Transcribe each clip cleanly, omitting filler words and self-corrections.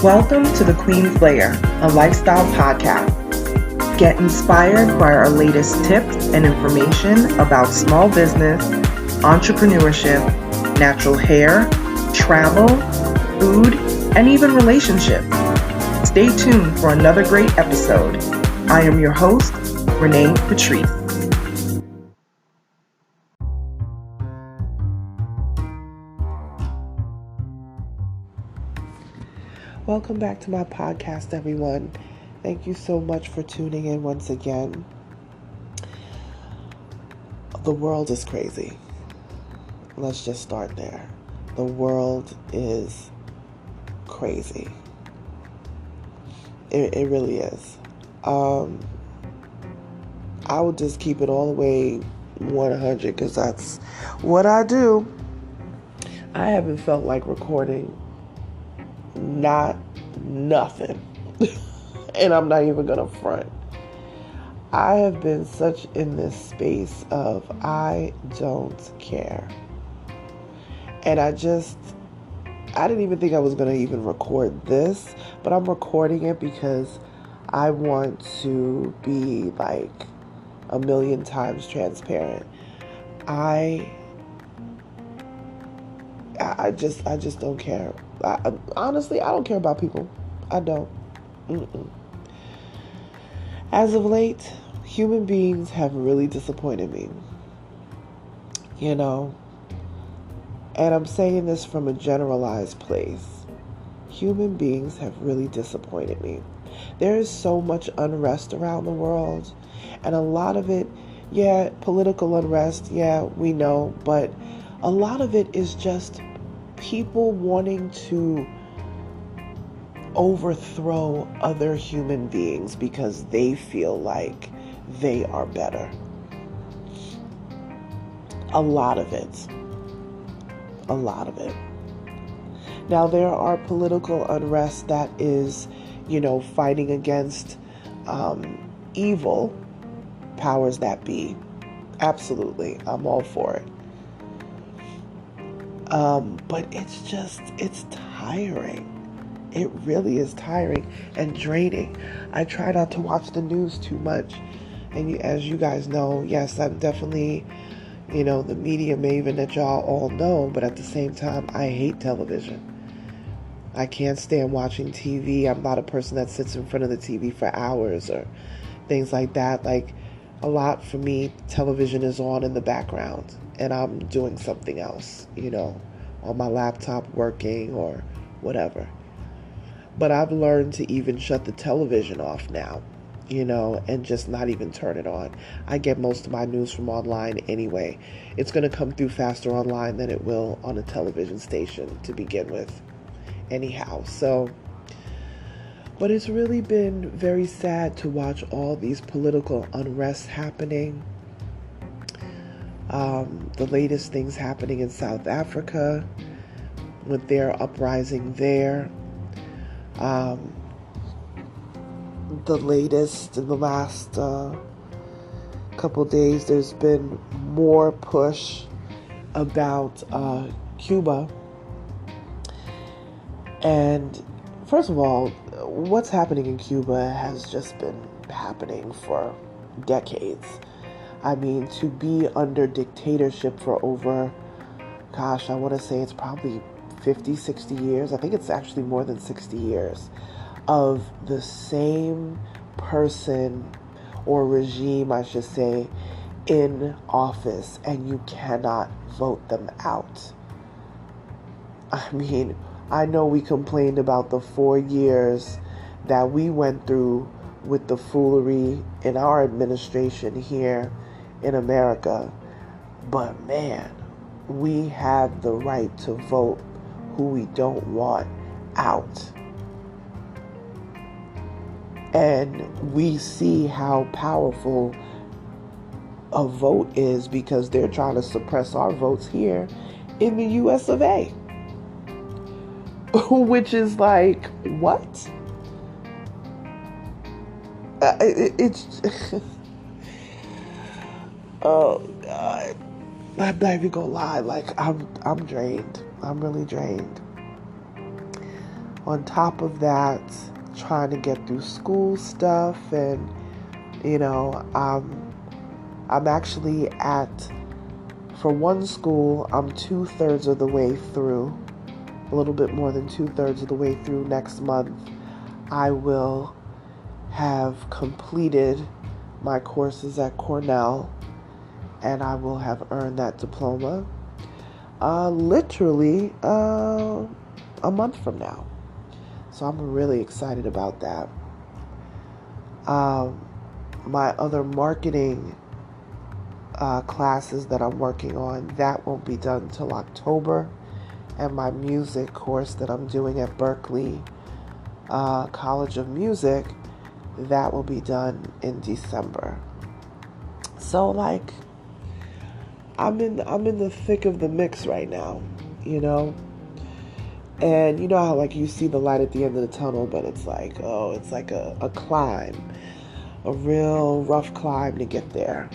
Welcome to the Queen's Lair, a lifestyle podcast. Get inspired by our latest tips and information about small business, entrepreneurship, natural hair, travel, food, and even relationships. Stay tuned for another great episode. I am your host, Renee Patrice. Welcome back to my podcast, everyone. Thank you so much for tuning in once again. The world is crazy. Let's just start there. The world is crazy. It really is. I will just keep it all the way 100 because that's what I do. I haven't felt like recording nothing. And I'm not even gonna front. I have been such in this space of I don't care. And I didn't even think I was gonna even record this, but I'm recording it because I want to be like a million times transparent. I just don't care. Honestly, I don't care about people. I don't. As of late, human beings have really disappointed me. And I'm saying this from a generalized place. Human beings have really disappointed me. There is so much unrest around the world, and a lot of it, political unrest, we know, but a lot of it is just people wanting to overthrow other human beings because they feel like they are better. A lot of it. Now, there are political unrest that is, fighting against evil powers that be. Absolutely. I'm all for it. But it's tiring. It really is tiring and draining. I try not to watch the news too much. And as you guys know, yes, I'm definitely, the media maven that y'all all know. But at the same time, I hate television. I can't stand watching TV. I'm not a person that sits in front of the TV for hours or things like that. Like, a lot for me, television is on in the background. And I'm doing something else, on my laptop working or whatever. But I've learned to even shut the television off now, and just not even turn it on. I get most of my news from online anyway. It's going to come through faster online than it will on a television station to begin with. Anyhow, but it's really been very sad to watch all these political unrest happening. The latest things happening in South Africa with their uprising there. The latest in the last couple days, there's been more push about Cuba. And first of all, what's happening in Cuba has just been happening for decades. I mean, to be under dictatorship for over, I want to say it's probably 50, 60 years. I think it's actually more than 60 years of the same person or regime, I should say, in office, and you cannot vote them out. I mean, I know we complained about the 4 years that we went through with the foolery in our administration here in America, but man, we have the right to vote who we don't want out. And we see how powerful a vote is because they're trying to suppress our votes here in the US of A. Which is like, what? It's oh God, I'm not even gonna lie. Like, I'm drained. I'm really drained. On top of that, trying to get through school stuff, and I'm actually for one school, I'm 2/3 of the way through, a little bit more than 2/3 of the way through. Next month, I will have completed my courses at Cornell, and I will have earned that diploma literally a month from now. So I'm really excited about that. My other marketing classes that I'm working on, that won't be done till October. And my music course that I'm doing at Berklee College of Music, that will be done in December. So I'm in the thick of the mix right now, And you know how you see the light at the end of the tunnel, but it's like a climb, a real rough climb to get there.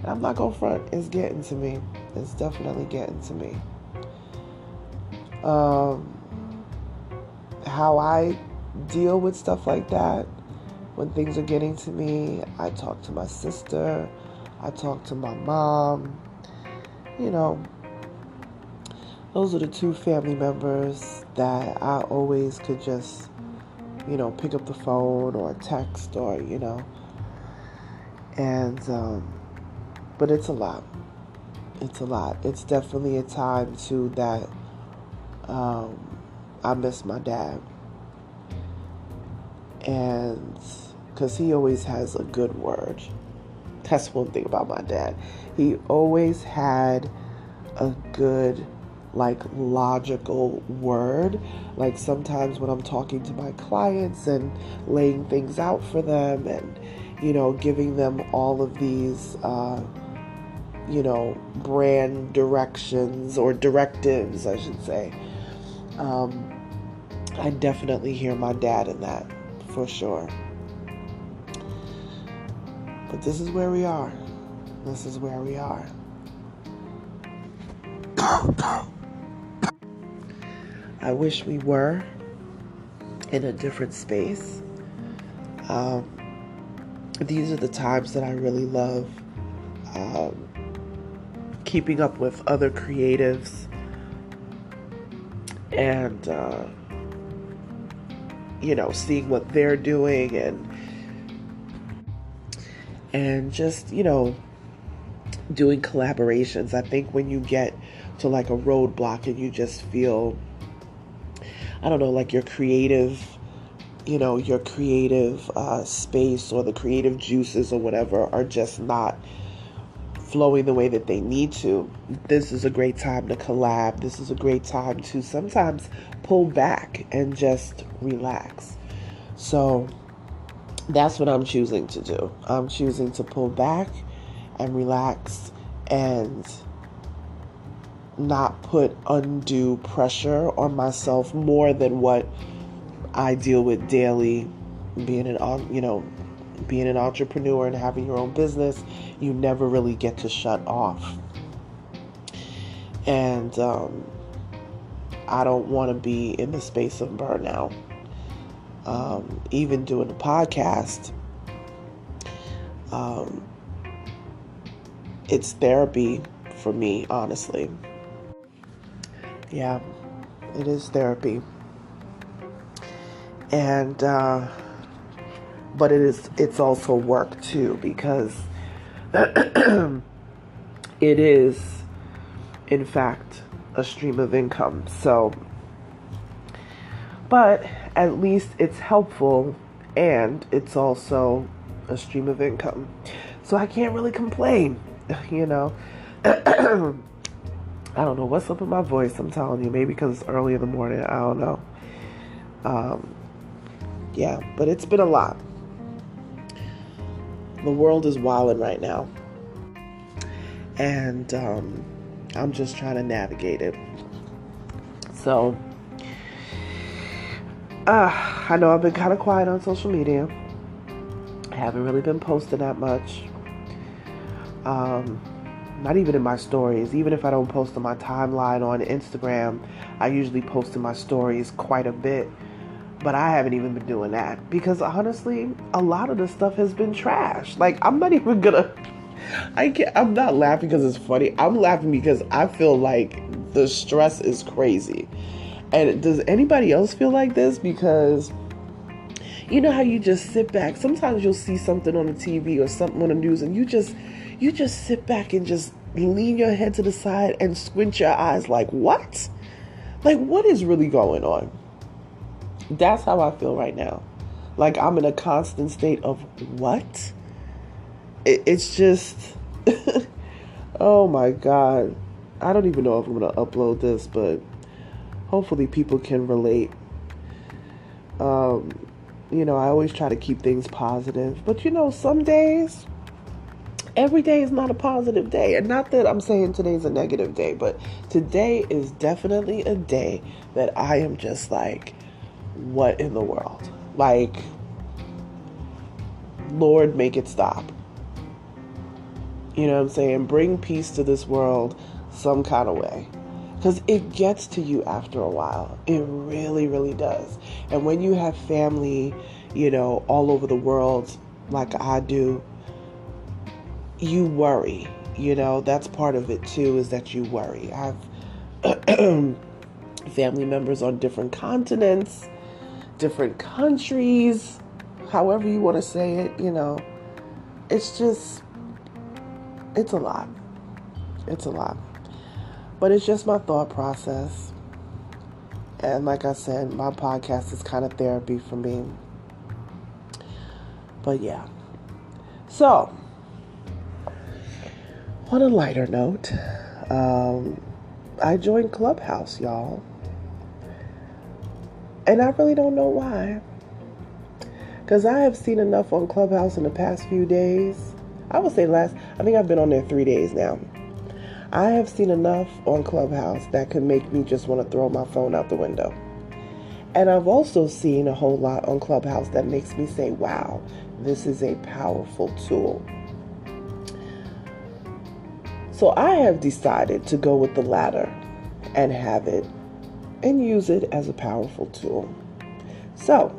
And I'm not gonna front, it's getting to me. It's definitely getting to me. How I deal with stuff like that, when things are getting to me, I talk to my sister, I talk to my mom. Those are the two family members that I always could just, pick up the phone or text or, and, but it's a lot. It's a lot. It's definitely a time too that I miss my dad. And because he always has a good word. That's one thing about my dad. He always had a good, logical word. Sometimes when I'm talking to my clients and laying things out for them and, giving them all of these, brand directions or directives, I should say. I definitely hear my dad in that, for sure. But this is where we are. This is where we are. I wish we were in a different space. These are the times that I really love keeping up with other creatives and, seeing what they're doing and just, doing collaborations. I think when you get to a roadblock and you just feel, I don't know, your creative, space or the creative juices or whatever are just not flowing the way that they need to. This is a great time to collab. This is a great time to sometimes pull back and just relax. So that's what I'm choosing to do. I'm choosing to pull back and relax and not put undue pressure on myself more than what I deal with daily. Being an entrepreneur and having your own business, you never really get to shut off. And I don't want to be in the space of burnout. Even doing a podcast, it's therapy for me, honestly. Yeah, it is therapy. And but it's also work too, because it is in fact a stream of income. So, but at least it's helpful and it's also a stream of income. So I can't really complain, I don't know what's up with my voice, I'm telling you. Maybe because it's early in the morning, I don't know. Yeah, but it's been a lot. The world is wilding right now. And I'm just trying to navigate it. So, I know I've been kind of quiet on social media. I haven't really been posting that much. Not even in my stories. Even if I don't post on my timeline on Instagram, I usually post in my stories quite a bit. But I haven't even been doing that because honestly, a lot of the stuff has been trash. Like, I'm not even gonna. I'm not laughing because it's funny. I'm laughing because I feel like the stress is crazy. And does anybody else feel like this? Because you know how you just sit back. Sometimes you'll see something on the TV or something on the news, and you just sit back and just lean your head to the side and squint your eyes like, what? Like, what is really going on? That's how I feel right now. Like, I'm in a constant state of what? It's just, oh my God. I don't even know if I'm going to upload this, but hopefully people can relate. You know, I always try to keep things positive, but you know, some days, every day is not a positive day. And not that I'm saying today's a negative day, but today is definitely a day that I am just like, what in the world? Like, Lord, make it stop. You know what I'm saying? Bring peace to this world some kind of way. Because it gets to you after a while. It really, really does. And when you have family, you know, all over the world, like I do, you worry. You know, that's part of it too, is that you worry. I have family members on different continents, different countries, however you want to say it, you know. It's just, it's a lot. It's a lot. But it's just my thought process. And like I said, my podcast is kind of therapy for me. But yeah. So, on a lighter note, I joined Clubhouse, y'all. And I really don't know why. Because I have seen enough on Clubhouse in the past few days. I would say I think I've been on there 3 days now. I have seen enough on Clubhouse that could make me just want to throw my phone out the window. And I've also seen a whole lot on Clubhouse that makes me say, wow, this is a powerful tool. So I have decided to go with the latter and have it and use it as a powerful tool. So,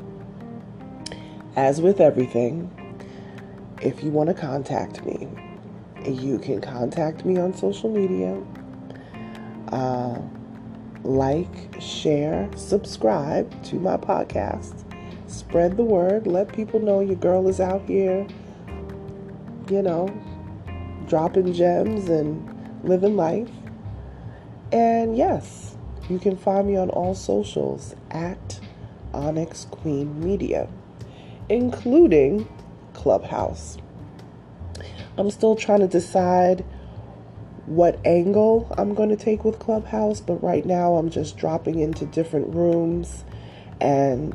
as with everything, if you want to contact me, you can contact me on social media. Like, share, subscribe to my podcast. Spread the word. Let people know your girl is out here, you know, dropping gems and living life. And yes, you can find me on all socials at Onyx Queen Media, including Clubhouse. I'm still trying to decide what angle I'm going to take with Clubhouse, but right now I'm just dropping into different rooms and,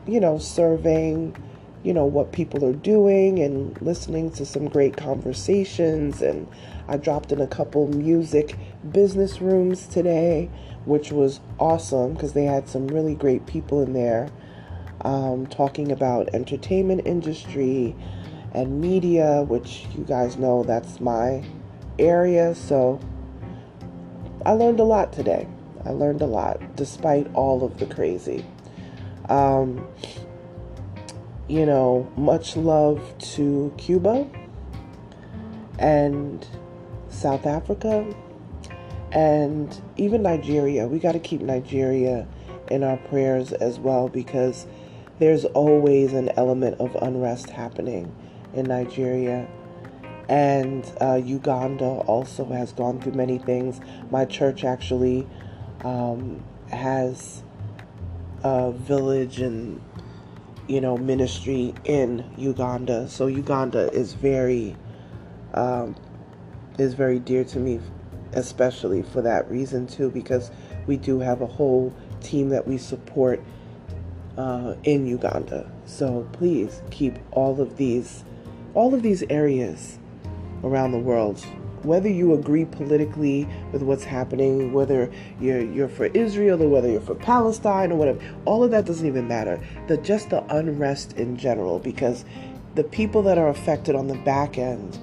you know, surveying, you know, what people are doing and listening to some great conversations. And I dropped in a couple music business rooms today, which was awesome because they had some really great people in there talking about entertainment industry and media, which you guys know that's my area. So I learned a lot today. I learned a lot despite all of the crazy. You know, much love to Cuba and South Africa and even Nigeria. We got to keep Nigeria in our prayers as well, because there's always an element of unrest happening in Nigeria. And Uganda also has gone through many things. My church actually has a village and, you know, ministry in Uganda. So Uganda is very dear to me, especially for that reason too, because we do have a whole team that we support in Uganda. So please keep all of these areas around the world, whether you agree politically with what's happening, whether you're for Israel or whether you're for Palestine or whatever, all of that doesn't even matter. Just the unrest in general, because the people that are affected on the back end,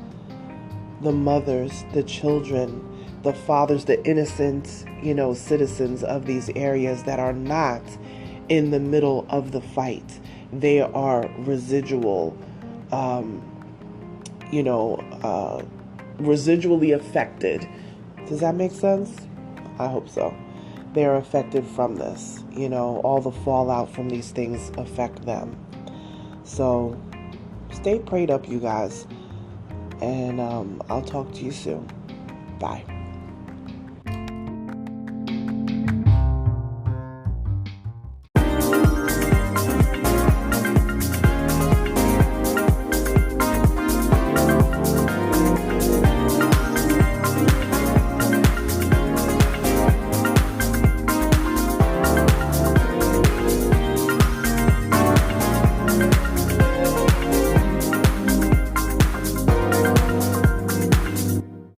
the mothers, the children, the fathers, the innocent, you know, citizens of these areas that are not in the middle of the fight. They are residual, um, residually affected. Does that make sense? I hope so. They are affected from this. All the fallout from these things affect them. So stay prayed up, you guys. And I'll talk to you soon. Bye.